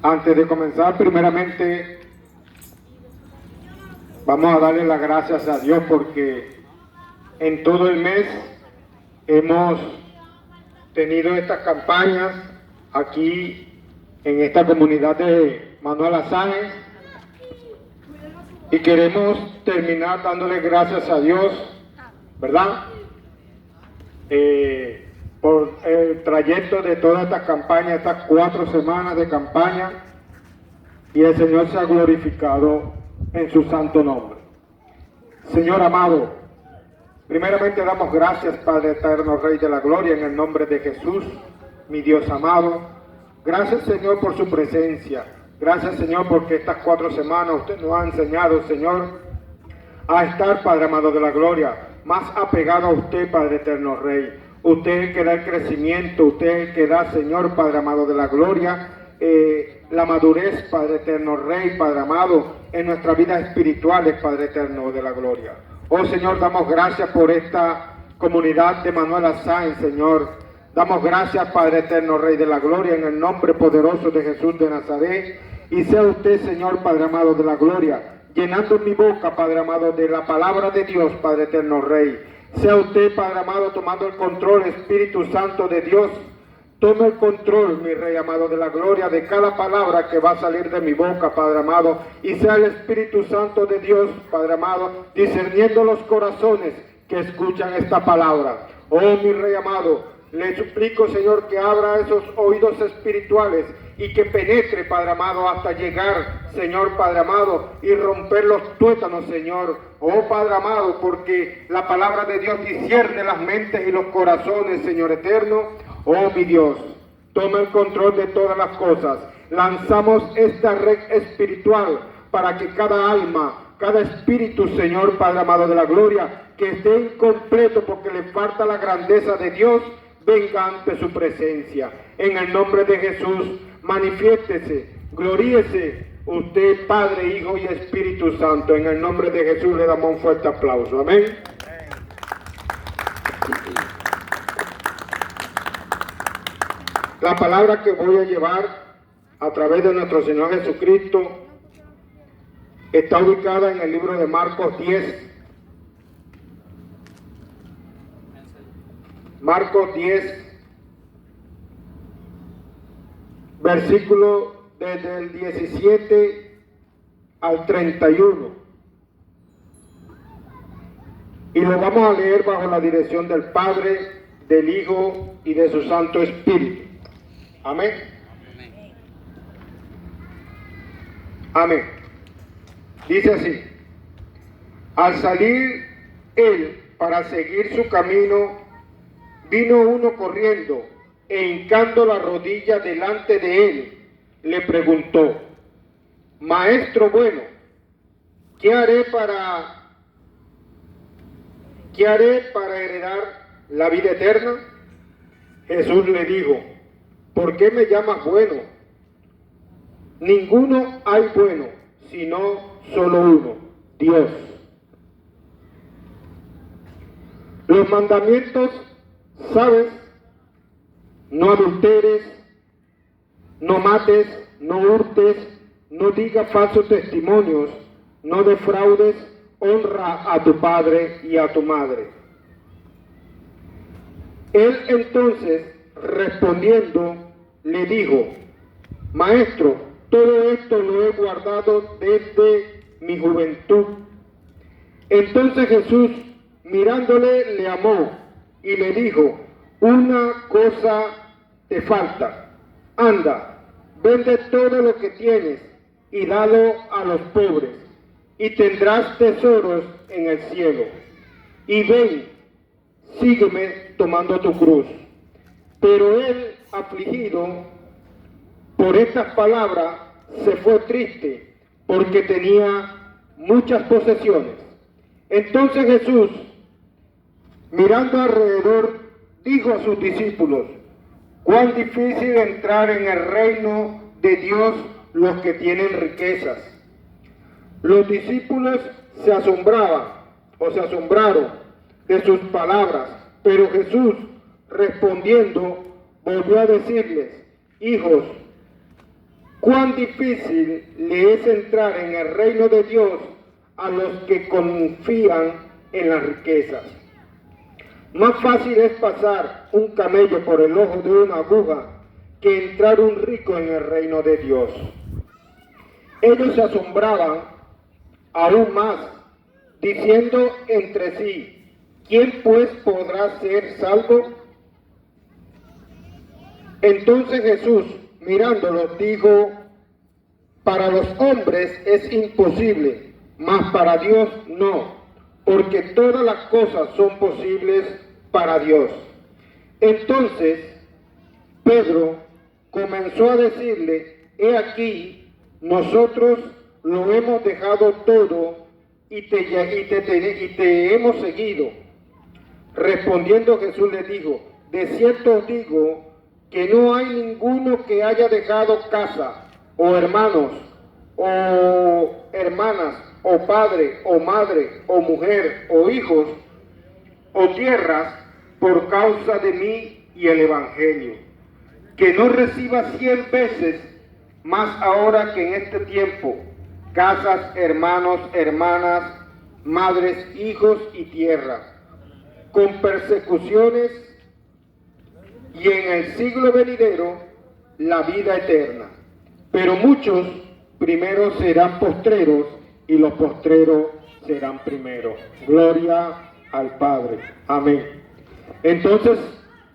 Antes de comenzar, primeramente, vamos a darle las gracias a Dios porque en todo el mes hemos tenido estas campañas aquí en esta comunidad de Manuel Azángez y queremos terminar dándole gracias a Dios, ¿verdad? Por el trayecto de todas estas campañas, estas 4 semanas de campaña, y el Señor se ha glorificado en su santo nombre. Señor amado, primeramente damos gracias, Padre eterno, Rey de la Gloria, en el nombre de Jesús, mi Dios amado. Gracias, Señor, por su presencia. Gracias, Señor, porque estas 4 semanas usted nos ha enseñado, Señor, a estar, Padre amado de la Gloria, más apegado a usted, Padre eterno, Rey. Usted es el que da el crecimiento, usted es el que da, Señor, Padre amado de la Gloria, la madurez, Padre eterno, Rey, Padre amado, en nuestra vida espiritual, Padre eterno de la Gloria. Oh Señor, damos gracias por esta comunidad de Manuel Azángez, Señor. Damos gracias, Padre eterno, Rey de la Gloria, en el nombre poderoso de Jesús de Nazaret. Y sea usted, Señor, Padre amado de la Gloria, llenando mi boca, Padre amado, de la palabra de Dios, Padre eterno, Rey. Sea usted, Padre amado, tomando el control, Espíritu Santo de Dios. Tome el control, mi Rey amado de la Gloria, de cada palabra que va a salir de mi boca, Padre amado. Y sea el Espíritu Santo de Dios, Padre amado, discerniendo los corazones que escuchan esta palabra. Oh, mi Rey amado, le suplico, Señor, que abra esos oídos espirituales y que penetre, Padre amado, hasta llegar, Señor, Padre amado, y romper los tuétanos, Señor. Oh, Padre amado, porque la palabra de Dios discierne las mentes y los corazones, Señor eterno. Oh, mi Dios, toma el control de todas las cosas. Lanzamos esta red espiritual para que cada alma, cada espíritu, Señor, Padre amado de la Gloria, que esté incompleto porque le falta la grandeza de Dios, venga ante su presencia. En el nombre de Jesús, manifiéstese, gloríese usted, Padre, Hijo y Espíritu Santo. En el nombre de Jesús le damos un fuerte aplauso. Amén. La palabra que voy a llevar a través de nuestro Señor Jesucristo está ubicada en el libro de Marcos 10. Marcos 10, versículo desde el 17 al 31. Y lo vamos a leer bajo la dirección del Padre, del Hijo y de su Santo Espíritu. Amén. Amén. Dice así: al salir él para seguir su camino, vino uno corriendo e hincando la rodilla delante de él, le preguntó: Maestro bueno, ¿qué haré para heredar la vida eterna? Jesús le dijo: ¿por qué me llamas bueno? Ninguno hay bueno, sino solo uno, Dios. Los mandamientos, ¿sabes? No adulteres, no mates, no hurtes, no digas falsos testimonios, no defraudes, honra a tu padre y a tu madre. Él entonces, respondiendo, le dijo: Maestro, todo esto lo he guardado desde mi juventud. Entonces Jesús, mirándole, le amó y le dijo: una cosa te falta. Anda, vende todo lo que tienes y dalo a los pobres, y tendrás tesoros en el cielo. Y ven, sígueme tomando tu cruz. Pero él, afligido por estas palabras, se fue triste, porque tenía muchas posesiones. Entonces Jesús, mirando alrededor, dijo a sus discípulos: cuán difícil entrar en el reino de Dios los que tienen riquezas. Los discípulos se asombraron de sus palabras, pero Jesús, respondiendo, volvió a decirles: hijos, cuán difícil le es entrar en el reino de Dios a los que confían en las riquezas. Más fácil es pasar un camello por el ojo de una aguja que entrar un rico en el reino de Dios. Ellos se asombraban aún más, diciendo entre sí: ¿quién pues podrá ser salvo? Entonces Jesús, mirándolos, dijo: para los hombres es imposible, mas para Dios no, porque todas las cosas son posibles para Dios. Entonces Pedro comenzó a decirle: he aquí, nosotros lo hemos dejado todo y te hemos seguido. Respondiendo Jesús le dijo: de cierto os digo que no hay ninguno que haya dejado casa, o hermanos, o hermanas, o padre, o madre, o mujer, o hijos, o tierras, por causa de mí y el Evangelio, que no reciba 100 veces más ahora que en este tiempo, casas, hermanos, hermanas, madres, hijos y tierras, con persecuciones, y en el siglo venidero la vida eterna. Pero muchos primeros serán postreros, y los postreros serán primeros. Gloria al Padre. Amén. Entonces,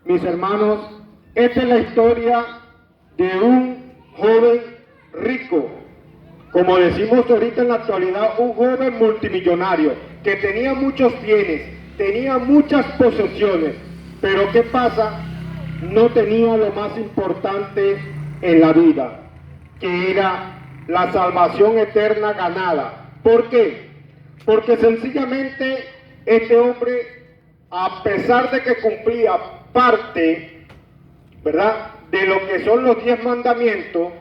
mis hermanos, esta es la historia de un joven rico, como decimos ahorita en la actualidad, un joven multimillonario, que tenía muchos bienes, tenía muchas posesiones, pero ¿qué pasa? No tenía lo más importante en la vida, que era la salvación eterna ganada. ¿Por qué? Porque sencillamente este hombre, a pesar de que cumplía parte, ¿verdad?, de lo que son los 10 mandamientos,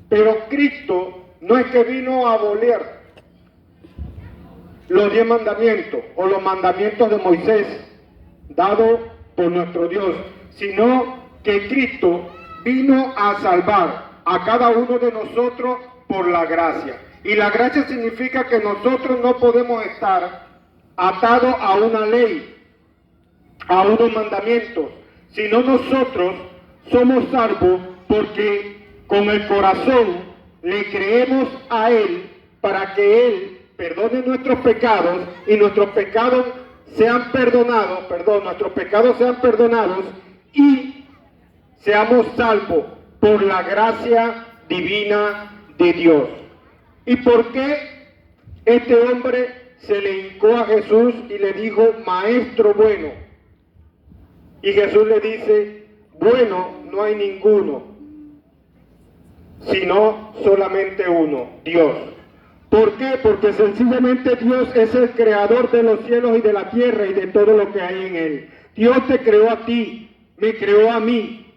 pero Cristo no es que vino a abolir los 10 mandamientos o los mandamientos de Moisés dados por nuestro Dios, sino que Cristo vino a salvar a cada uno de nosotros por la gracia. Y la gracia significa que nosotros no podemos estar atados a una ley, a unos mandamientos, sino nosotros somos salvos porque con el corazón le creemos a Él para que Él perdone nuestros pecados y nuestros pecados sean perdonados, nuestros pecados sean perdonados y seamos salvos por la gracia divina de Dios. ¿Y por qué este hombre se le hincó a Jesús y le dijo: maestro bueno? Y Jesús le dice: bueno, no hay ninguno, sino solamente uno, Dios. ¿Por qué? Porque sencillamente Dios es el creador de los cielos y de la tierra y de todo lo que hay en él. Dios te creó a ti, me creó a mí.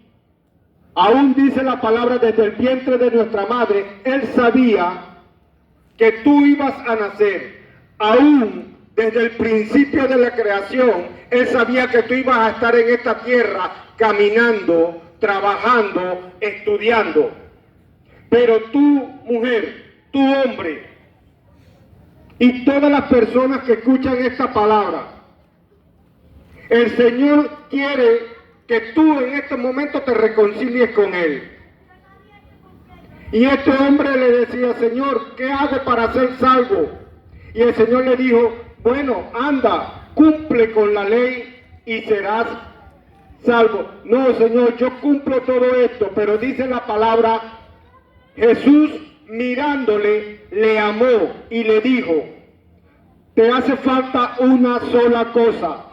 Aún dice la palabra: desde el vientre de nuestra madre, Él sabía que tú ibas a nacer. Aún desde el principio de la creación, Él sabía que tú ibas a estar en esta tierra caminando, trabajando, estudiando. Pero tú, mujer, tú, hombre, y todas las personas que escuchan esta palabra, el Señor quiere que tú en este momento te reconcilies con Él. Y este hombre le decía: Señor, ¿qué hago para ser salvo? Y el Señor le dijo: bueno, anda, cumple con la ley y serás salvo. No, Señor, yo cumplo todo esto, pero dice la palabra, Jesús mirándole, le amó y le dijo: te hace falta una sola cosa.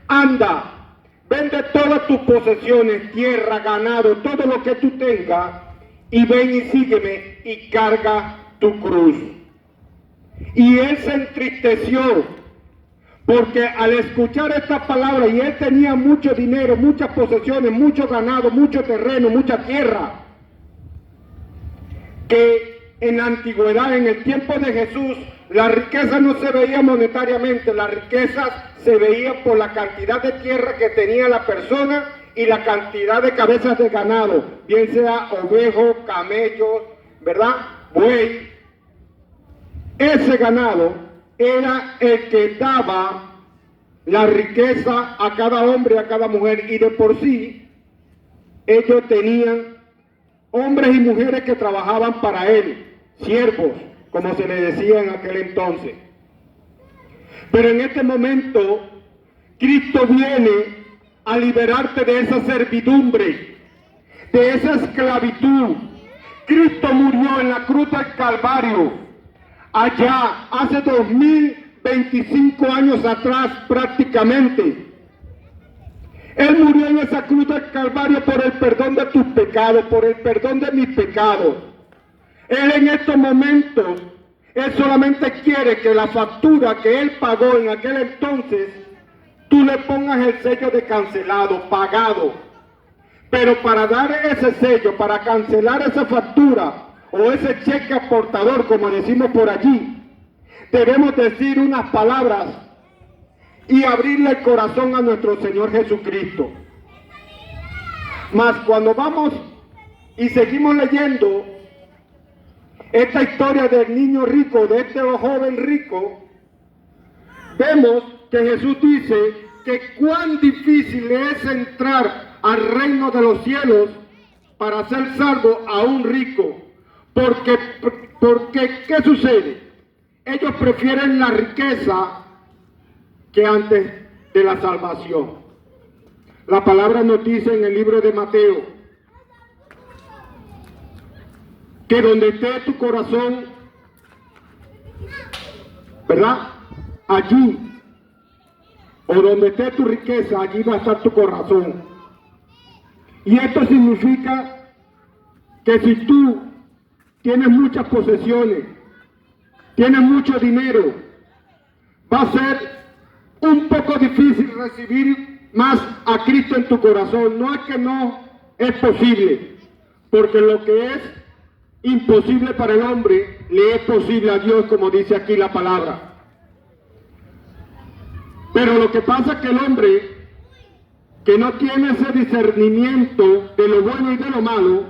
Anda, vende todas tus posesiones, tierra, ganado, todo lo que tú tengas, y ven y sígueme y carga tu cruz. Y él se entristeció, porque al escuchar esta palabra, y él tenía mucho dinero, muchas posesiones, mucho ganado, mucho terreno, mucha tierra, que en la antigüedad, en el tiempo de Jesús, la riqueza no se veía monetariamente, la riqueza se veía por la cantidad de tierra que tenía la persona y la cantidad de cabezas de ganado, bien sea ovejos, camellos, ¿verdad? Buey. Ese ganado era el que daba la riqueza a cada hombre, a cada mujer, y de por sí ellos tenían hombres y mujeres que trabajaban para él, siervos, como se le decía en aquel entonces. Pero en este momento, Cristo viene a liberarte de esa servidumbre, de esa esclavitud. Cristo murió en la cruz del Calvario, allá hace 2025 años atrás prácticamente. Él murió en esa cruz del Calvario por el perdón de tus pecados, por el perdón de mis pecados. Él en estos momentos, Él solamente quiere que la factura que Él pagó en aquel entonces, tú le pongas el sello de cancelado, pagado. Pero para dar ese sello, para cancelar esa factura o ese cheque aportador, como decimos por allí, debemos decir unas palabras y abrirle el corazón a nuestro Señor Jesucristo. Mas cuando vamos y seguimos leyendo esta historia del niño rico, de este joven rico, vemos que Jesús dice que cuán difícil es entrar al reino de los cielos para ser salvo a un rico. Porque ¿qué sucede? Ellos prefieren la riqueza que antes de la salvación. La palabra nos dice en el libro de Mateo que donde esté tu corazón, ¿verdad? Allí, o donde esté tu riqueza, allí va a estar tu corazón. Y esto significa que si tú tienes muchas posesiones, tienes mucho dinero, va a ser un poco difícil recibir más a Cristo en tu corazón. No es que no es posible, porque lo que es imposible para el hombre, le es posible a Dios, como dice aquí la palabra. Pero lo que pasa es que el hombre que no tiene ese discernimiento de lo bueno y de lo malo,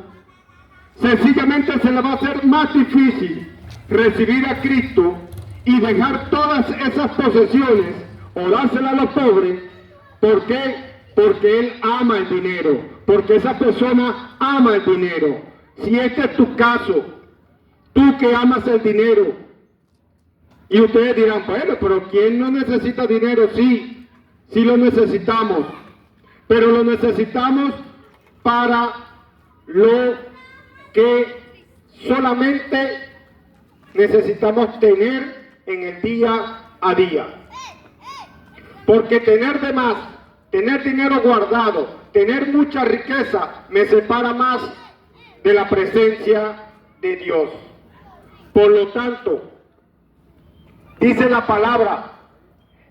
sencillamente se le va a hacer más difícil recibir a Cristo y dejar todas esas posesiones o dárselas a los pobres. ¿Por qué? Porque él ama el dinero, porque esa persona ama el dinero. Si este es tu caso, tú que amas el dinero, y ustedes dirán, bueno, pero ¿quién no necesita dinero? Sí, sí lo necesitamos, pero lo necesitamos para lo que solamente necesitamos tener en el día a día. Porque tener de más, tener dinero guardado, tener mucha riqueza, me separa más de la presencia de Dios. Por lo tanto, dice la palabra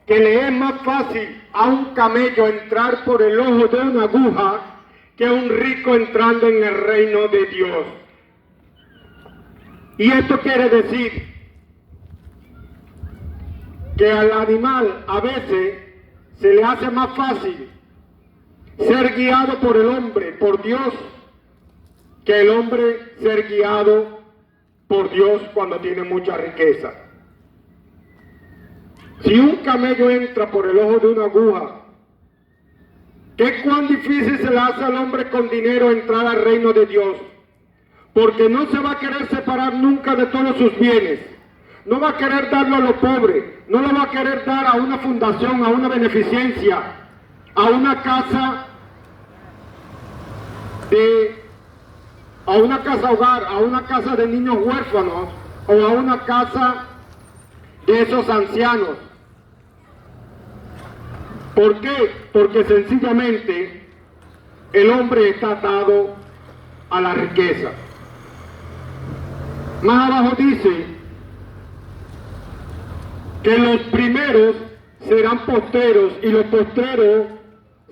que le es más fácil a un camello entrar por el ojo de una aguja que a un rico entrando en el reino de Dios. Y esto quiere decir que al animal a veces se le hace más fácil ser guiado por el hombre, por Dios, que el hombre ser guiado por Dios cuando tiene mucha riqueza. Si un camello entra por el ojo de una aguja, ¿qué cuán difícil se le hace al hombre con dinero entrar al reino de Dios? Porque no se va a querer separar nunca de todos sus bienes. No va a querer darlo a los pobres, no lo va a querer dar a una fundación, a una beneficencia, a una casa hogar, a una casa de niños huérfanos o a una casa de esos ancianos. ¿Por qué? Porque sencillamente el hombre está atado a la riqueza. Más abajo dice que los primeros serán postreros y los postreros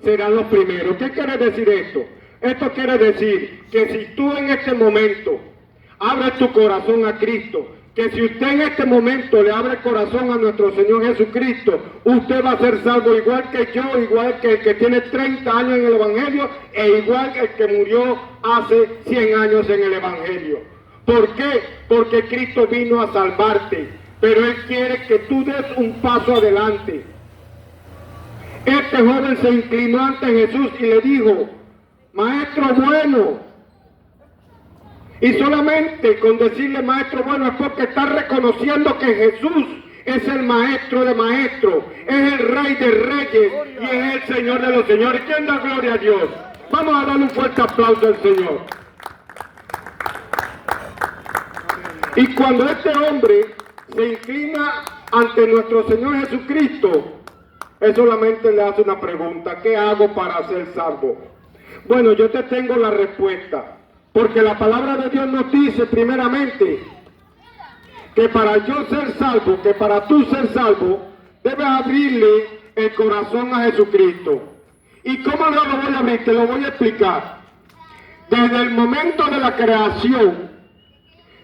serán los primeros. ¿Qué quiere decir esto? Esto quiere decir que si tú en este momento abres tu corazón a Cristo, que si usted en este momento le abre el corazón a nuestro Señor Jesucristo, usted va a ser salvo igual que yo, igual que el que tiene 30 años en el Evangelio, e igual que el que murió hace 100 años en el Evangelio. ¿Por qué? Porque Cristo vino a salvarte, pero Él quiere que tú des un paso adelante. Este joven se inclinó ante Jesús y le dijo: Maestro bueno. Y solamente con decirle maestro bueno es porque está reconociendo que Jesús es el maestro de maestros, es el rey de reyes y es el Señor de los señores. ¿Quién da gloria a Dios? Vamos a darle un fuerte aplauso al Señor. Y cuando este hombre se inclina ante nuestro Señor Jesucristo, él solamente le hace una pregunta: ¿qué hago para ser salvo? Bueno, yo te tengo la respuesta. Porque la palabra de Dios nos dice primeramente que para yo ser salvo, que para tú ser salvo, debes abrirle el corazón a Jesucristo. ¿Y cómo lo voy a abrir? Te lo voy a explicar. Desde el momento de la creación,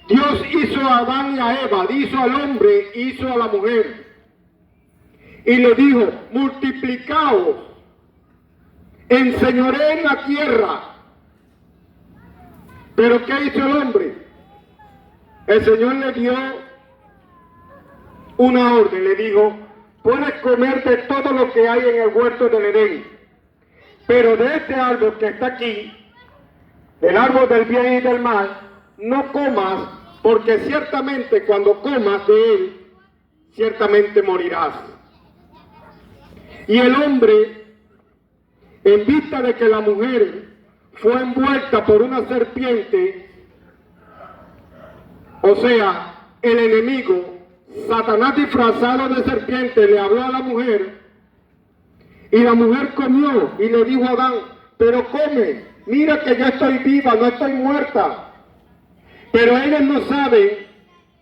Dios hizo a Adán y a Eva, hizo al hombre, hizo a la mujer. Y le dijo: multiplicaos, enseñoreen la tierra. ¿Pero qué hizo el hombre? El Señor le dio una orden, le dijo: puedes comer de todo lo que hay en el huerto del Edén, pero de este árbol que está aquí, del árbol del bien y del mal, no comas, porque ciertamente cuando comas de él, ciertamente morirás. Y el hombre, en vista de que la mujer fue envuelta por una serpiente, o sea, el enemigo, Satanás disfrazado de serpiente, le habló a la mujer, y la mujer comió y le dijo a Adán: pero come, mira que yo estoy viva, no estoy muerta. Pero ellos no saben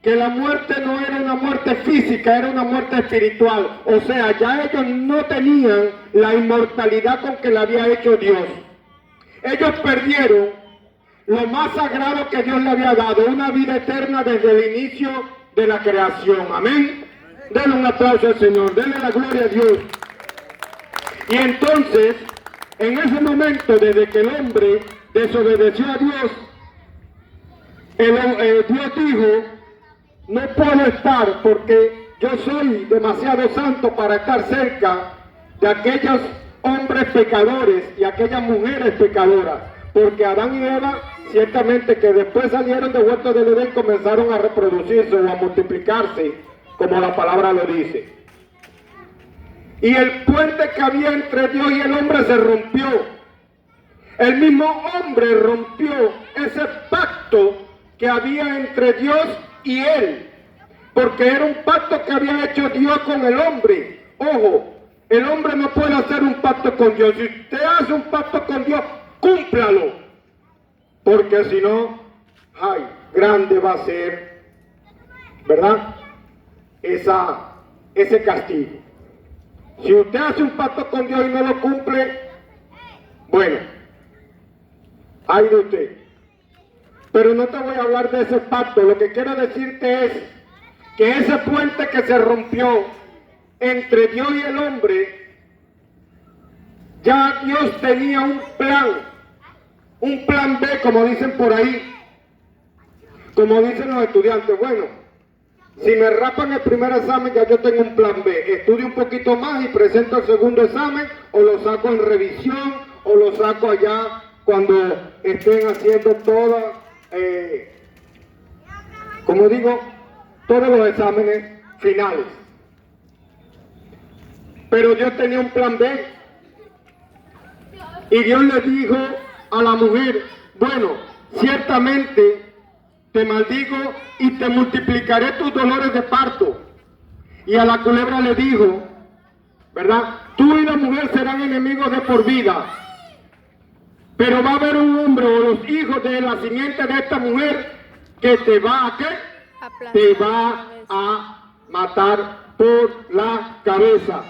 que la muerte no era una muerte física, era una muerte espiritual. O sea, ya ellos no tenían la inmortalidad con que le había hecho Dios. Ellos perdieron lo más sagrado que Dios le había dado, una vida eterna desde el inicio de la creación. Amén. Denle un aplauso al Señor, denle la gloria a Dios. Y entonces, en ese momento, desde que el hombre desobedeció a Dios, Dios dijo: no puedo estar porque yo soy demasiado santo para estar cerca de aquellos hombres pecadores y aquellas mujeres pecadoras, porque Adán y Eva ciertamente que después salieron del huerto del Edén, comenzaron a reproducirse o a multiplicarse, como la palabra lo dice. Y el puente que había entre Dios y el hombre se rompió. El mismo hombre rompió ese pacto que había entre Dios y él, porque era un pacto que había hecho Dios con el hombre. Ojo, el hombre no puede hacer un pacto con Dios. Si usted hace un pacto con Dios, cúmplalo, porque si no, ay, grande va a ser, ¿verdad? Ese castigo. Si usted hace un pacto con Dios y no lo cumple, bueno, ay de usted. Pero no te voy a hablar de ese pacto. Lo que quiero decirte es que ese puente que se rompió entre Dios y el hombre, ya Dios tenía un plan B, como dicen por ahí, como dicen los estudiantes. Bueno, si me rapan el primer examen, ya yo tengo un plan B. Estudio un poquito más y presento el segundo examen, o lo saco en revisión, o lo saco allá cuando estén haciendo todas, como digo, todos los exámenes finales. Pero Dios tenía un plan B. Y Dios le dijo a la mujer: bueno, ciertamente te maldigo y te multiplicaré tus dolores de parto. Y a la culebra le dijo, ¿verdad? Tú y la mujer serán enemigos de por vida. Pero va a haber un hombre o los hijos de la simiente de esta mujer que te va a ¿qué? Te va a matar por la cabeza.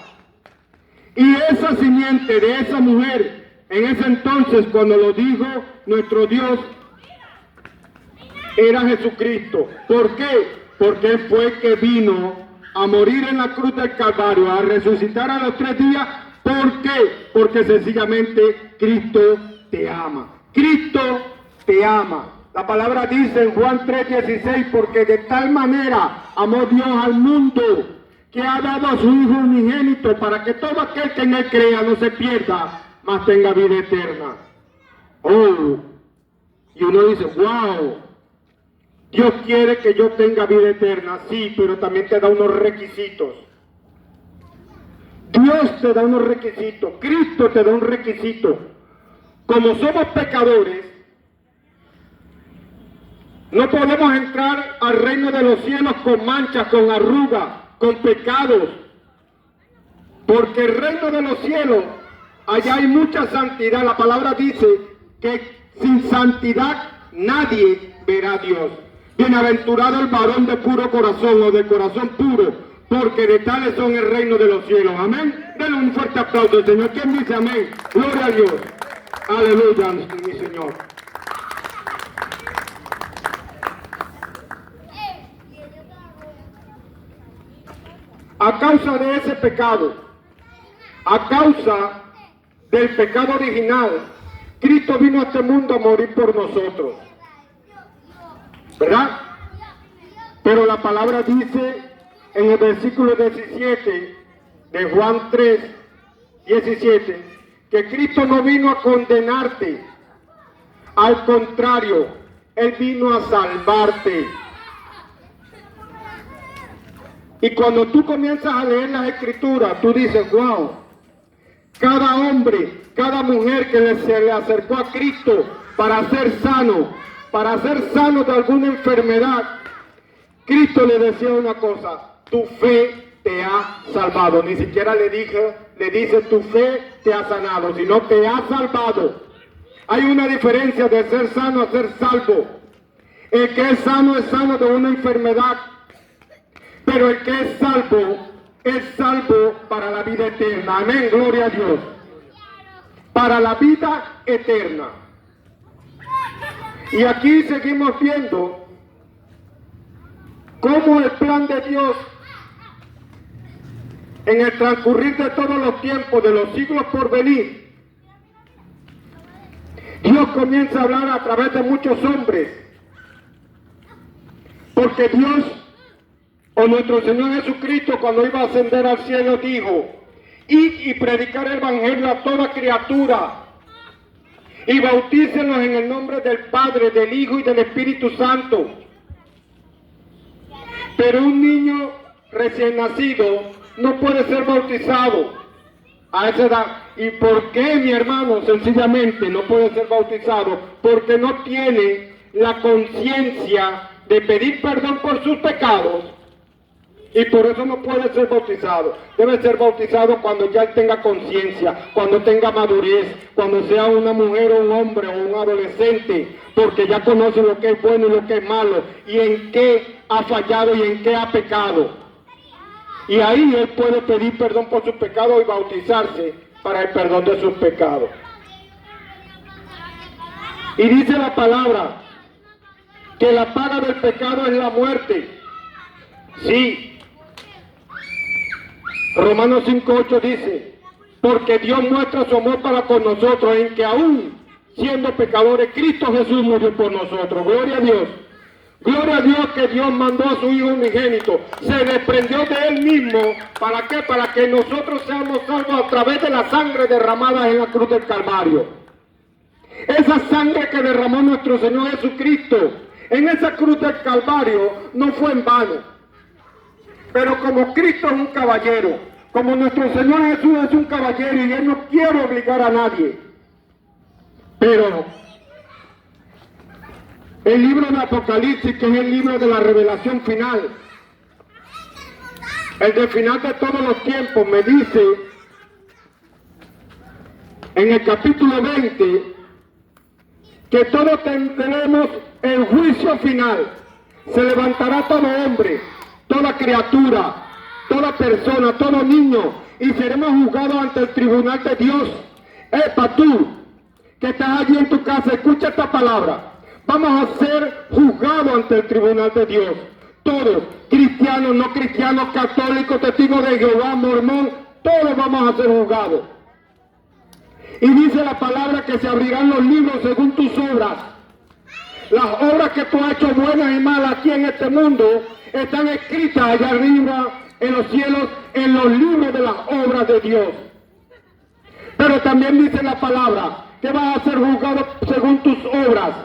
Y esa simiente de esa mujer, en ese entonces, cuando lo dijo nuestro Dios, era Jesucristo. ¿Por qué? porque Él fue el que vino a morir en la cruz del Calvario, a resucitar a los 3 días. ¿Por qué? Porque sencillamente Cristo te ama. Cristo te ama. La palabra dice en Juan 3:16, porque de tal manera amó Dios al mundo, que ha dado a su Hijo unigénito, para que todo aquel que en Él crea no se pierda, mas tenga vida eterna. Oh, y uno dice, wow, Dios quiere que yo tenga vida eterna, sí, pero también te da unos requisitos. Dios te da unos requisitos, Cristo te da un requisito. Como somos pecadores, no podemos entrar al reino de los cielos con manchas, con arrugas, con pecados. Porque el reino de los cielos, allá hay mucha santidad. La palabra dice que sin santidad nadie verá a Dios. Bienaventurado el varón de puro corazón o de corazón puro, porque de tales son el reino de los cielos. Amén. Denle un fuerte aplauso al Señor. ¿Quién dice amén? Gloria a Dios. Aleluya, mi Señor. A causa de ese pecado, a causa del pecado original, Cristo vino a este mundo a morir por nosotros. ¿Verdad? Pero la palabra dice en el versículo 17 de Juan 3:17, que Cristo no vino a condenarte. Al contrario, Él vino a salvarte. Y cuando tú comienzas a leer las Escrituras, tú dices, wow, cada hombre, cada mujer que se le acercó a Cristo para ser sano de alguna enfermedad, Cristo le decía una cosa: tu fe te ha salvado. Ni siquiera le dice tu fe te ha sanado, sino te ha salvado. Hay una diferencia de ser sano a ser salvo. El que es sano de una enfermedad, pero el que es salvo para la vida eterna. Amén, gloria a Dios. Para la vida eterna. Y aquí seguimos viendo cómo el plan de Dios, en el transcurrir de todos los tiempos, de los siglos por venir, Dios comienza a hablar a través de muchos hombres. Porque Dios, o nuestro Señor Jesucristo, cuando iba a ascender al cielo, dijo: id y predicar el evangelio a toda criatura, y bautícenlos en el nombre del Padre, del Hijo y del Espíritu Santo. Pero un niño recién nacido no puede ser bautizado a esa edad. ¿Y por qué, mi hermano? Sencillamente no puede ser bautizado porque no tiene la conciencia de pedir perdón por sus pecados, y por eso no puede ser bautizado. Debe ser bautizado cuando ya tenga conciencia, cuando tenga madurez, cuando sea una mujer o un hombre o un adolescente, porque ya conoce lo que es bueno y lo que es malo, y en qué ha fallado y en qué ha pecado. Y ahí él puede pedir perdón por sus pecados y bautizarse para el perdón de sus pecados. Y dice la palabra que la paga del pecado es la muerte. Sí. Romanos 5:8 dice: porque Dios muestra su amor para con nosotros en que aún siendo pecadores, Cristo Jesús murió por nosotros. Gloria a Dios. Gloria a Dios que Dios mandó a su Hijo unigénito. Se desprendió de Él mismo. ¿Para qué? Para que nosotros seamos salvos a través de la sangre derramada en la cruz del Calvario. Esa sangre que derramó nuestro Señor Jesucristo en esa cruz del Calvario no fue en vano. Pero como Cristo es un caballero, como nuestro Señor Jesús es un caballero y Él no quiere obligar a nadie, pero el libro de Apocalipsis, que es el libro de la revelación final, el del final de todos los tiempos, me dice en el capítulo 20 que todos tendremos el juicio final. Se levantará todo hombre, toda criatura, toda persona, todo niño, y seremos juzgados ante el tribunal de Dios. Epa, tú que estás allí en tu casa, escucha esta palabra. Vamos a ser juzgados ante el tribunal de Dios. todos, cristianos, no cristianos, católicos, testigos de Jehová, mormón, todos vamos a ser juzgados. Y dice la palabra que se abrirán los libros según tus obras. Las obras que tú has hecho, buenas y malas aquí en este mundo, están escritas allá arriba en los cielos, en los libros de las obras de Dios. Pero también dice la palabra que vas a ser juzgado según tus obras.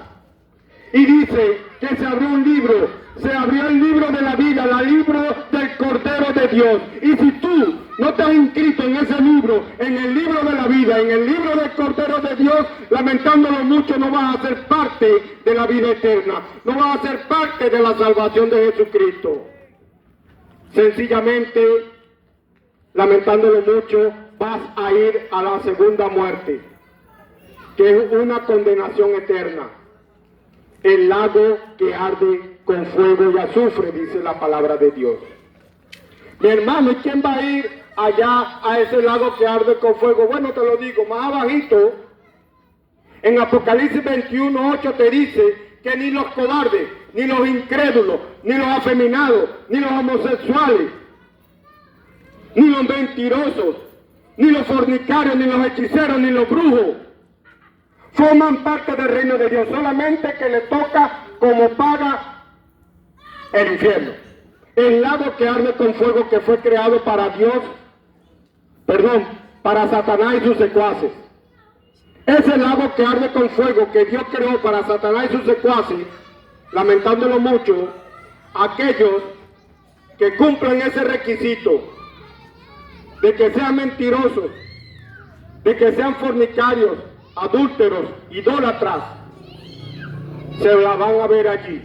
Y dice que se abrió un libro, se abrió el libro de la vida, el libro del Cordero de Dios. Y si tú no te has inscrito en ese libro, en el libro de la vida, en el libro del Cordero de Dios, lamentándolo mucho, no vas a ser parte de la vida eterna, no vas a ser parte de la salvación de Jesucristo. Sencillamente, lamentándolo mucho, vas a ir a la segunda muerte, que es una condenación eterna. El lago que arde con fuego y azufre, dice la palabra de Dios. Mi hermano, ¿y quién va a ir allá a ese lago que arde con fuego? Bueno, te lo digo, más abajito, en Apocalipsis 21:8 te dice que ni los cobardes, ni los incrédulos, ni los afeminados, ni los homosexuales, ni los mentirosos, ni los fornicarios, ni los hechiceros, ni los brujos forman parte del reino de Dios, solamente que le toca como paga el infierno. El lago que arde con fuego, que fue creado para Dios, para Satanás y sus secuaces. Ese lago que arde con fuego que Dios creó para Satanás y sus secuaces, lamentándolo mucho, aquellos que cumplen ese requisito de que sean mentirosos, de que sean fornicarios, adúlteros, idólatras, se la van a ver allí.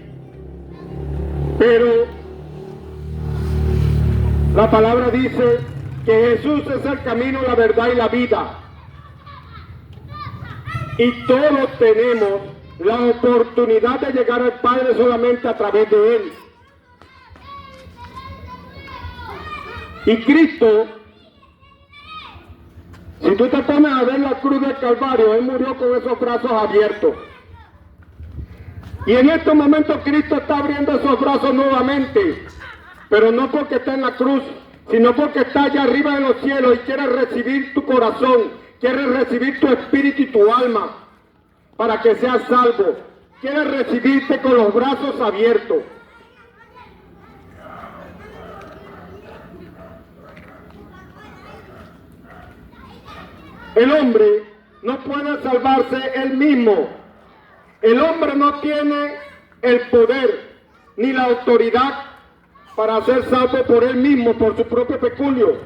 Pero la palabra dice que Jesús es el camino, la verdad y la vida. Y todos tenemos la oportunidad de llegar al Padre solamente a través de Él. Y Cristo, si tú te pones a ver la cruz del Calvario, Él murió con esos brazos abiertos. Y en estos momentos Cristo está abriendo esos brazos nuevamente, pero no porque está en la cruz, sino porque está allá arriba en los cielos y quiere recibir tu corazón, quiere recibir tu espíritu y tu alma para que seas salvo. Quiere recibirte con los brazos abiertos. El hombre no puede salvarse él mismo. El hombre no tiene el poder ni la autoridad para ser salvo por él mismo, por su propio peculio.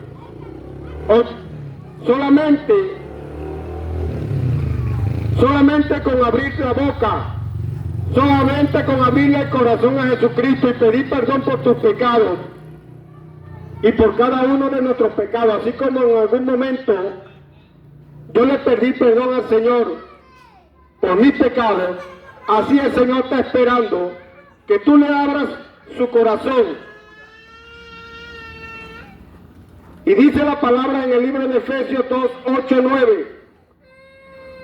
Solamente con abrir la boca, solamente con abrirle el corazón a Jesucristo y pedir perdón por tus pecados y por cada uno de nuestros pecados, así como en algún momento yo le pedí perdón al Señor por mis pecados, así el Señor está esperando que tú le abras su corazón. Y dice la palabra en el libro de Efesios 2, 8, 9,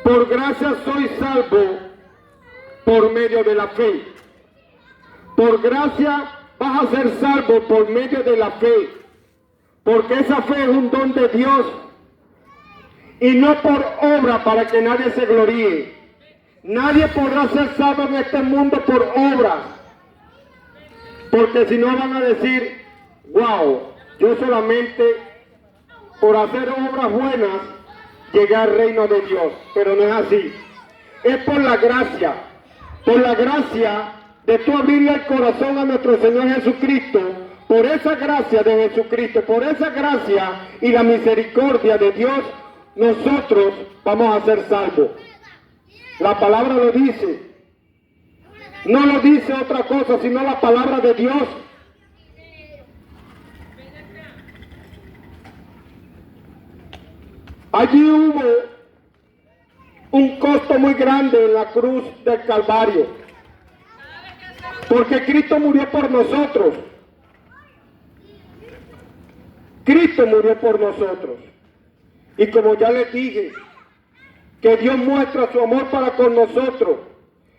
por gracia soy salvo por medio de la fe. Por gracia vas a ser salvo por medio de la fe, porque esa fe es un don de Dios y no por obra para que nadie se gloríe. Nadie podrá ser salvo en este mundo por obras, porque si no van a decir, wow, yo solamente por hacer obras buenas llegué al reino de Dios, pero no es así. Es por la gracia de tú abrirle el corazón a nuestro Señor Jesucristo, por esa gracia de Jesucristo, por esa gracia y la misericordia de Dios, nosotros vamos a ser salvos. La palabra lo dice, no lo dice otra cosa, sino la palabra de Dios. Allí hubo un costo muy grande en la cruz del Calvario, porque Cristo murió por nosotros. Cristo murió por nosotros. Y como ya les dije, que Dios muestra su amor para con nosotros,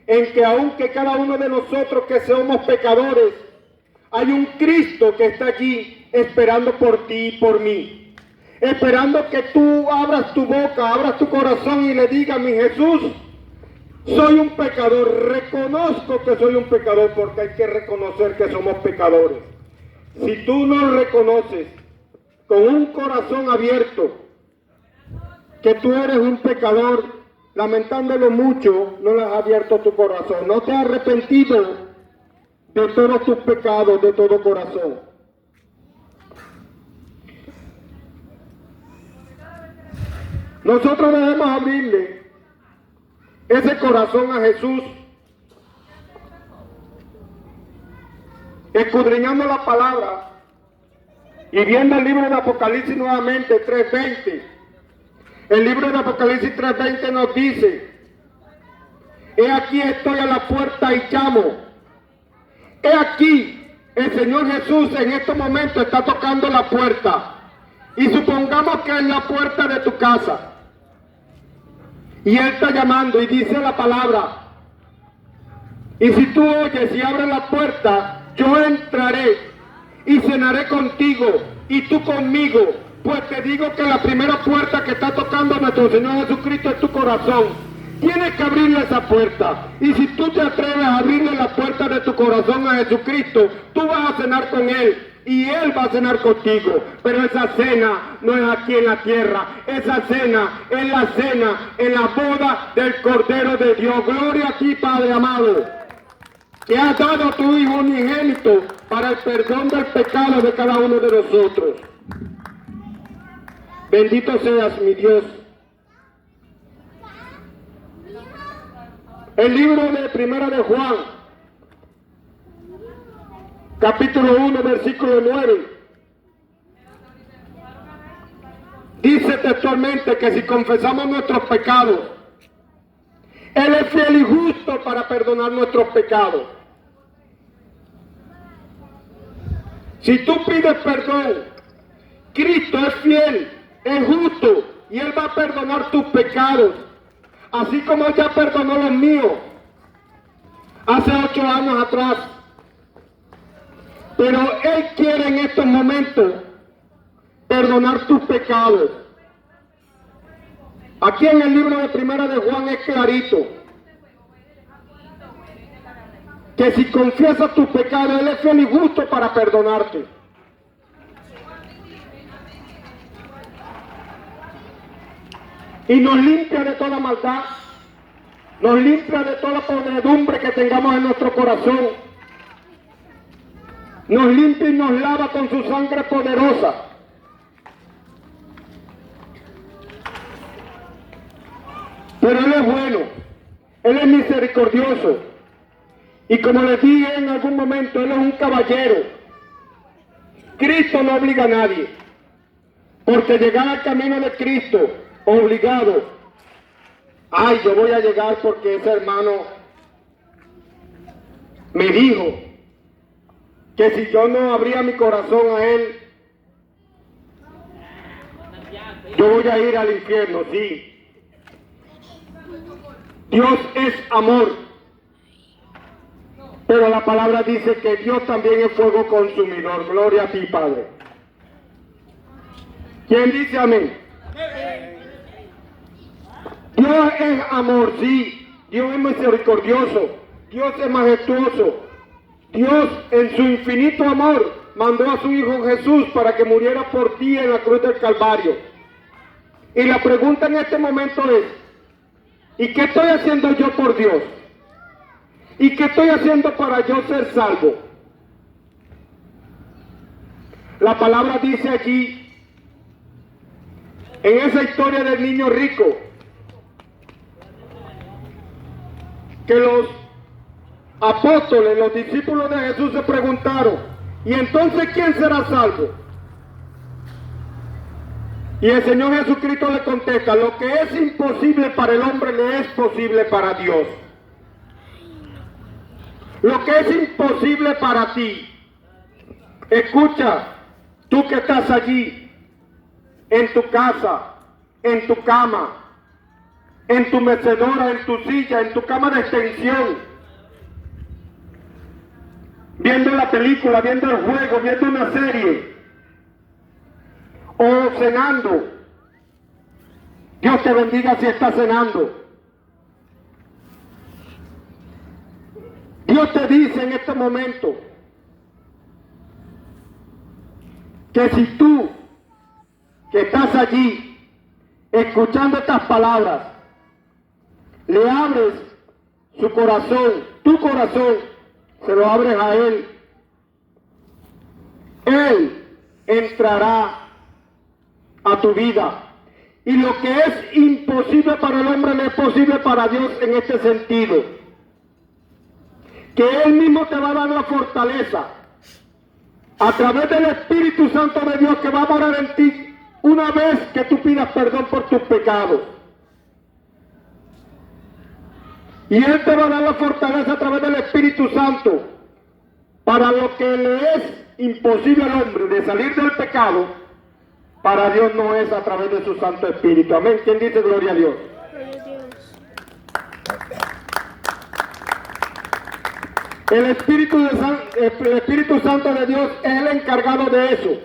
en que aunque cada uno de nosotros que somos pecadores, Hay un Cristo que está allí esperando por ti y por mí. Esperando que tú abras tu boca, abras tu corazón y le digas: mi Jesús, soy un pecador, reconozco que soy un pecador, porque hay que reconocer que somos pecadores. Si tú no reconoces con un corazón abierto que tú eres un pecador, lamentándolo mucho, no le has abierto tu corazón, no te has arrepentido de todos tus pecados, de todo corazón. Nosotros debemos abrirle ese corazón a Jesús, escudriñando la palabra y viendo el libro de Apocalipsis nuevamente, 3:20. El libro de Apocalipsis 3:20 nos dice: he aquí estoy a la puerta y llamo. He aquí, el Señor Jesús en este momento está tocando la puerta. Y supongamos que es la puerta de tu casa. Y Él está llamando y dice la palabra: y si tú oyes y abres la puerta, yo entraré y cenaré contigo y tú conmigo. Pues te digo que la primera puerta que está tocando nuestro Señor Jesucristo es tu corazón. Tienes que abrirle esa puerta. Y si tú te atreves a abrirle la puerta de tu corazón a Jesucristo, tú vas a cenar con Él y Él va a cenar contigo. Pero esa cena no es aquí en la tierra. Esa cena es la cena en la boda del Cordero de Dios. Gloria a ti, Padre amado, que has dado a tu Hijo unigénito para el perdón del pecado de cada uno de nosotros. Bendito seas, mi Dios. El libro de Primera de Juan, capítulo 1, versículo 9, dice textualmente que si confesamos nuestros pecados, Él es fiel y justo para perdonar nuestros pecados. Si tú pides perdón, Cristo es fiel, es justo y Él va a perdonar tus pecados, así como Él ya perdonó los míos hace 8 años atrás. Pero Él quiere en estos momentos perdonar tus pecados. Aquí en el libro de Primera de Juan es clarito que si confiesas tus pecados, Él es fiel y justo para perdonarte. Y nos limpia de toda maldad, nos limpia de toda podredumbre que tengamos en nuestro corazón, nos limpia y nos lava con su sangre poderosa. Pero Él es bueno, Él es misericordioso, y como les dije en algún momento, Él es un caballero. Cristo no obliga a nadie, porque llegar al camino de Cristo obligado, ay, yo voy a llegar porque ese hermano me dijo que si yo no abría mi corazón a Él, yo voy a ir al infierno. Sí, Dios es amor, pero la palabra dice que Dios también es fuego consumidor. Gloria a ti, Padre. ¿Quién dice amén? Dios es amor, sí. Dios es misericordioso. Dios es majestuoso. Dios, en su infinito amor, mandó a su Hijo Jesús para que muriera por ti en la cruz del Calvario. Y la pregunta en este momento es: ¿y qué estoy haciendo yo por Dios? ¿Y qué estoy haciendo para yo ser salvo? La palabra dice allí, en esa historia del niño rico, que los apóstoles, los discípulos de Jesús se preguntaron: ¿y entonces quién será salvo? Y el Señor Jesucristo le contesta: lo que es imposible para el hombre le es posible para Dios. Lo que es imposible para ti, escucha, tú que estás allí, en tu casa, en tu cama, en tu mecedora, en tu silla, en tu cama de extensión, viendo la película, viendo el juego, viendo una serie o cenando. Dios te bendiga si estás cenando. Dios te dice en este momento que si tú que estás allí escuchando estas palabras, le abres su corazón, tu corazón, se lo abres a Él, Él entrará a tu vida. Y lo que es imposible para el hombre no es posible para Dios en este sentido. Que Él mismo te va a dar la fortaleza a través del Espíritu Santo de Dios que va a morar en ti una vez que tú pidas perdón por tus pecados. Y Él te va a dar la fortaleza a través del Espíritu Santo para lo que le es imposible al hombre de salir del pecado, para Dios no es a través de su Santo Espíritu. Amén. ¿Quién dice gloria a Dios? Gloria a Dios. El Espíritu Santo de Dios es el encargado de eso,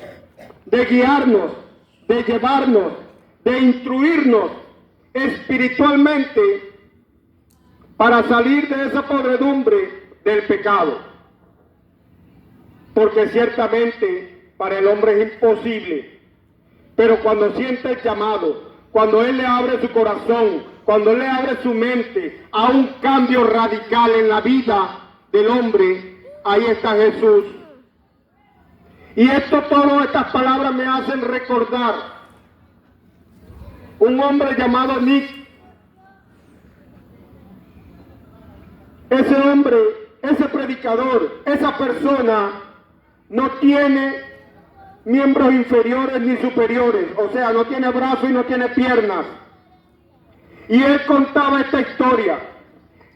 de guiarnos, de llevarnos, de instruirnos espiritualmente para salir de esa podredumbre del pecado. Porque ciertamente para el hombre es imposible, pero cuando siente el llamado, cuando Él le abre su corazón, cuando Él le abre su mente a un cambio radical en la vida del hombre, ahí está Jesús. Y todas estas palabras me hacen recordar un hombre llamado Nick. Ese hombre, ese predicador, esa persona no tiene miembros inferiores ni superiores, o sea, no tiene brazos y no tiene piernas. Y él contaba esta historia,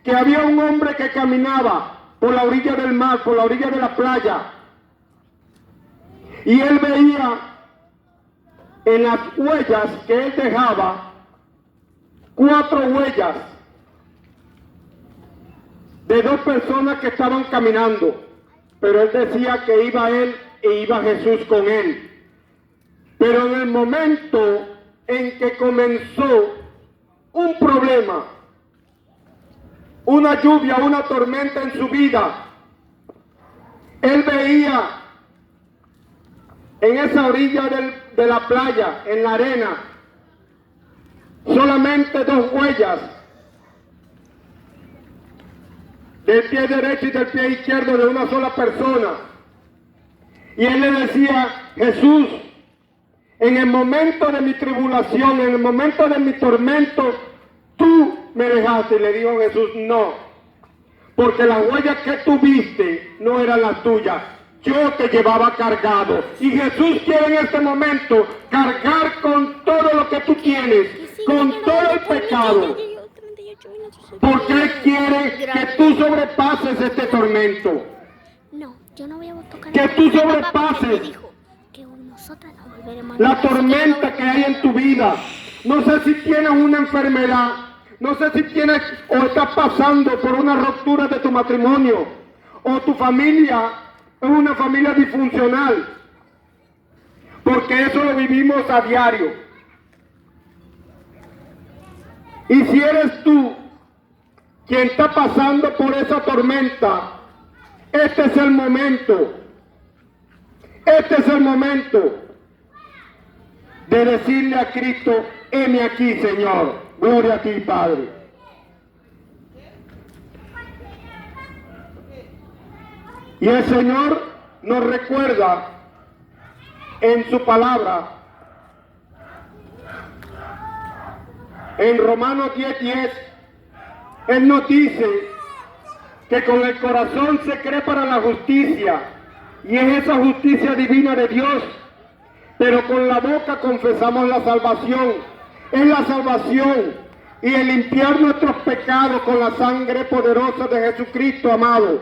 que había un hombre que caminaba por la orilla del mar, por la orilla de la playa, y él veía en las huellas que él dejaba 4 huellas de 2 personas que estaban caminando, pero él decía que iba él e iba Jesús con él. Pero en el momento en que comenzó un problema, una lluvia, una tormenta en su vida, él veía en esa orilla de la playa, en la arena, solamente 2 huellas, del pie derecho y del pie izquierdo de una sola persona. Y él le decía: Jesús, en el momento de mi tribulación, en el momento de mi tormento, tú me dejaste. Y le dijo Jesús: no, porque las huellas que tú viste no eran las tuyas, yo te llevaba cargado. Y Jesús quiere en este momento cargar con todo lo que tú tienes, con todo el pecado, porque Él quiere que tú sobrepases este tormento. No, yo no voy a tocar. Que tú sobrepases la tormenta que hay en tu vida. No sé si tienes una enfermedad, no sé si tienes o estás pasando por una ruptura de tu matrimonio, o tu familia es una familia disfuncional, porque eso lo vivimos a diario. Y si eres tú quien está pasando por esa tormenta, este es el momento. Este es el momento de decirle a Cristo: heme aquí, Señor. Gloria a ti, Padre. Y el Señor nos recuerda en su palabra, en Romanos 10:10, Él nos dice que con el corazón se cree para la justicia, y es esa justicia divina de Dios, pero con la boca confesamos la salvación. Es la salvación y el limpiar nuestros pecados con la sangre poderosa de Jesucristo, amado.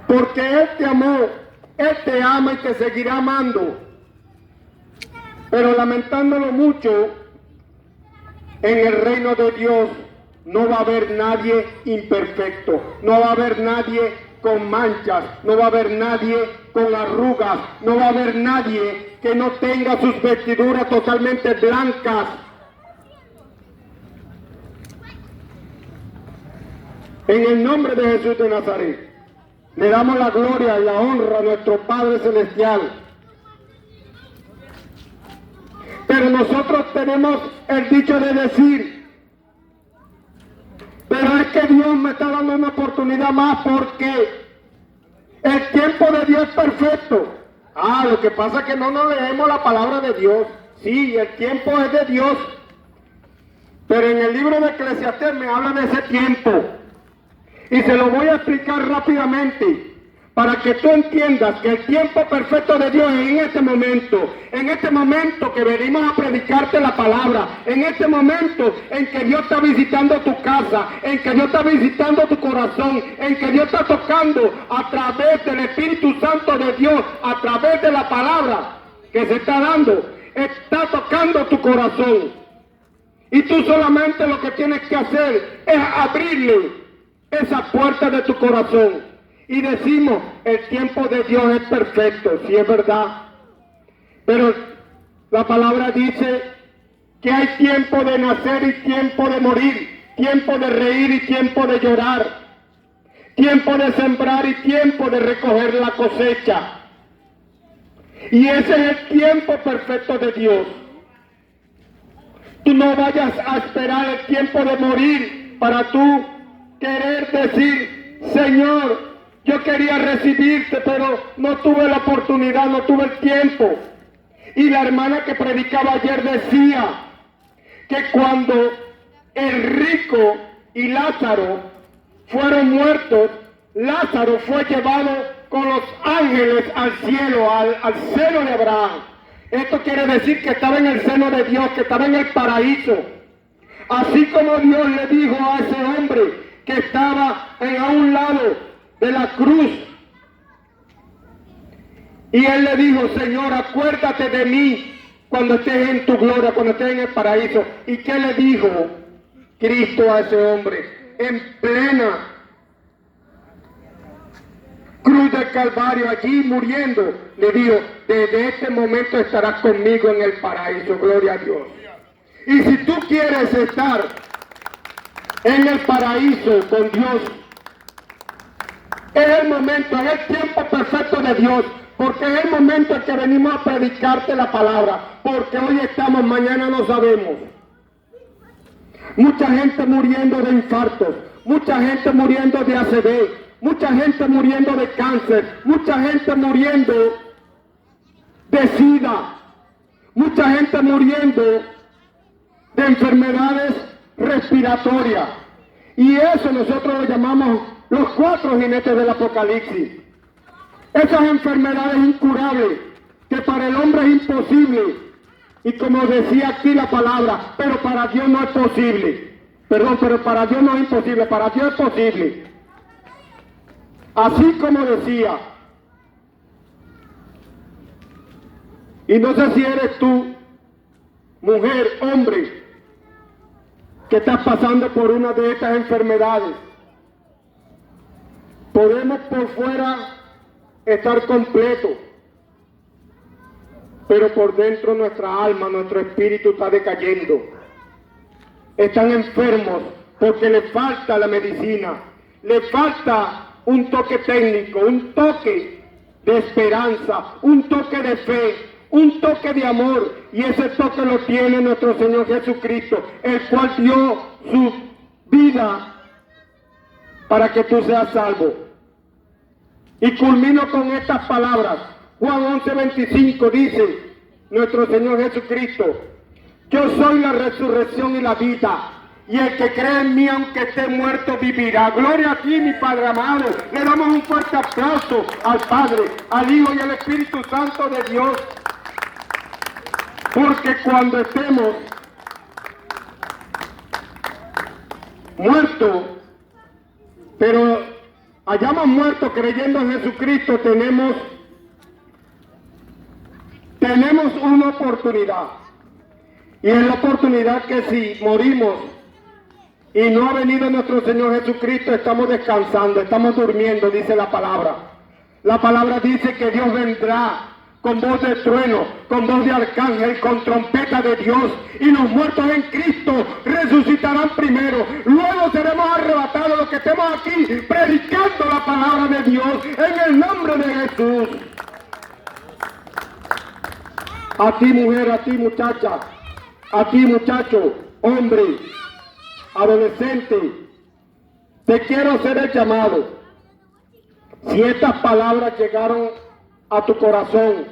Porque Él te amó, Él te ama y te seguirá amando. Pero lamentándolo mucho, en el reino de Dios no va a haber nadie imperfecto, no va a haber nadie con manchas, no va a haber nadie con arrugas, no va a haber nadie que no tenga sus vestiduras totalmente blancas. En el nombre de Jesús de Nazaret, le damos la gloria y la honra a nuestro Padre Celestial. Pero nosotros tenemos el dicho de decir, pero es que Dios me está dando una oportunidad más porque el tiempo de Dios es perfecto. Lo que pasa es que no nos leemos la palabra de Dios. Sí, el tiempo es de Dios. Pero en el libro de Eclesiastés me habla de ese tiempo. Y se lo voy a explicar rápidamente para que tú entiendas que el tiempo perfecto de Dios es en este momento que venimos a predicarte la palabra, en este momento en que Dios está visitando tu casa, en que Dios está visitando tu corazón, en que Dios está tocando a través del Espíritu Santo de Dios, a través de la palabra que se está dando, está tocando tu corazón. Y tú solamente lo que tienes que hacer es abrirle esa puerta de tu corazón. Y decimos, el tiempo de Dios es perfecto, sí es verdad. Pero la palabra dice que hay tiempo de nacer y tiempo de morir, tiempo de reír y tiempo de llorar, tiempo de sembrar y tiempo de recoger la cosecha. Y ese es el tiempo perfecto de Dios. Tú no vayas a esperar el tiempo de morir para tú querer decir, Señor, yo quería recibirte, pero no tuve la oportunidad, no tuve el tiempo. Y la hermana que predicaba ayer decía que cuando el rico y Lázaro fueron muertos, Lázaro fue llevado con los ángeles al cielo, al seno de Abraham. Esto quiere decir que estaba en el seno de Dios, que estaba en el paraíso. Así como Dios le dijo a ese hombre que estaba a un lado de la cruz, y él le dijo, Señor, acuérdate de mí cuando estés en tu gloria, cuando estés en el paraíso. ¿Y qué le dijo Cristo a ese hombre? En plena cruz del Calvario, allí muriendo, le dijo, desde este momento estarás conmigo en el paraíso, gloria a Dios. Y si tú quieres estar en el paraíso con Dios, es el momento, es el tiempo perfecto de Dios, porque es el momento en que venimos a predicarte la palabra, porque hoy estamos, mañana no sabemos. Mucha gente muriendo de infartos, mucha gente muriendo de ACV, mucha gente muriendo de cáncer, mucha gente muriendo de SIDA, mucha gente muriendo de enfermedades respiratorias. Y eso nosotros lo llamamos los 4 jinetes del Apocalipsis. Esas enfermedades incurables que para el hombre es imposible. Y como decía aquí la palabra, pero para Dios no es posible. Perdón, pero para Dios no es imposible, para Dios es posible. Así como decía. Y no sé si eres tú, mujer, hombre, que estás pasando por una de estas enfermedades. Podemos por fuera estar completos, pero por dentro nuestra alma, nuestro espíritu está decayendo. Están enfermos porque le falta la medicina, le falta un toque técnico, un toque de esperanza, un toque de fe, un toque de amor, y ese toque lo tiene nuestro Señor Jesucristo, el cual dio su vida para que tú seas salvo. Y culmino con estas palabras. Juan 11:25 dice nuestro Señor Jesucristo, yo soy la resurrección y la vida, y el que cree en mí, aunque esté muerto, vivirá. Gloria a ti, mi Padre amado. Le damos un fuerte aplauso al Padre, al Hijo y al Espíritu Santo de Dios, porque cuando estemos muertos, pero hayamos muerto creyendo en Jesucristo, tenemos una oportunidad. Y es la oportunidad que si morimos y no ha venido nuestro Señor Jesucristo, estamos descansando, estamos durmiendo, dice la palabra. La palabra dice que Dios vendrá con voz de trueno, con voz de arcángel, con trompeta de Dios, y los muertos en Cristo resucitarán primero. Luego seremos arrebatados los que estemos aquí predicando la palabra de Dios en el nombre de Jesús. A ti, mujer, a ti, muchacha, a ti, muchacho, hombre, adolescente, te quiero hacer el llamado. Si estas palabras llegaron a tu corazón,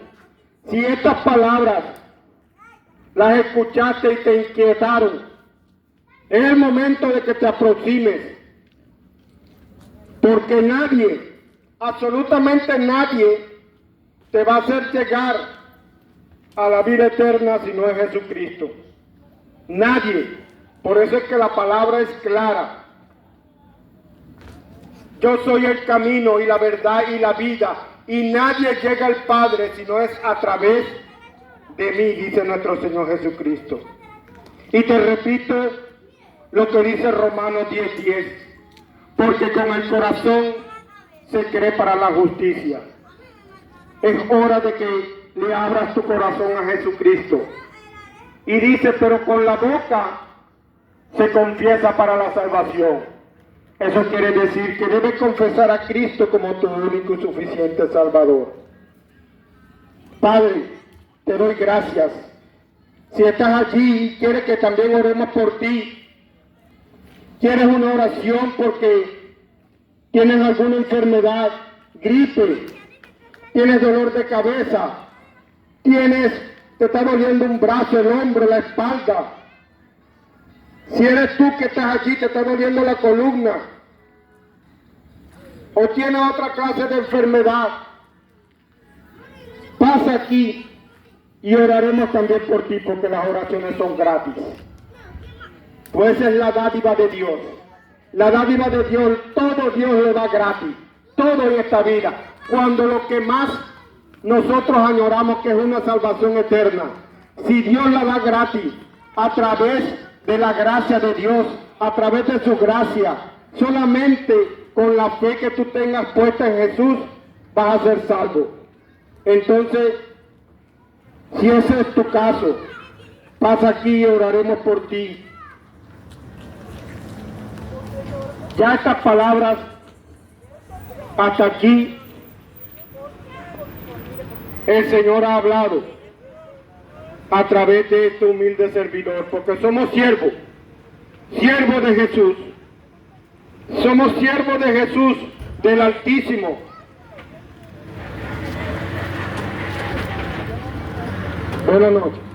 si estas palabras las escuchaste y te inquietaron, es el momento de que te aproximes, porque nadie, absolutamente nadie, te va a hacer llegar a la vida eterna si no es Jesucristo. Nadie. Por eso es que la palabra es clara. Yo soy el camino y la verdad y la vida, y nadie llega al Padre si no es a través de mí, dice nuestro Señor Jesucristo. Y te repito lo que dice Romanos 10:10, porque con el corazón se cree para la justicia. Es hora de que le abras tu corazón a Jesucristo. Y dice, pero con la boca se confiesa para la salvación. Eso quiere decir que debes confesar a Cristo como tu único y suficiente Salvador. Padre, te doy gracias. Si estás allí y quieres que también oremos por ti, quieres una oración porque tienes alguna enfermedad, gripe, tienes dolor de cabeza, te está doliendo un brazo, el hombro, la espalda. Si eres tú que estás allí, te está doliendo la columna, o tienes otra clase de enfermedad, pasa aquí y oraremos también por ti, porque las oraciones son gratis. Pues esa es la dádiva de Dios. La dádiva de Dios, todo Dios lo da gratis, todo en esta vida. Cuando lo que más nosotros añoramos, que es una salvación eterna, si Dios la da gratis, a través de la gracia de Dios, a través de su gracia, solamente con la fe que tú tengas puesta en Jesús, vas a ser salvo. Entonces, si ese es tu caso, pasa aquí y oraremos por ti. Ya estas palabras, hasta aquí, el Señor ha hablado a través de este humilde servidor, porque somos siervos de Jesús, somos siervos de Jesús, del Altísimo. Buenas noches.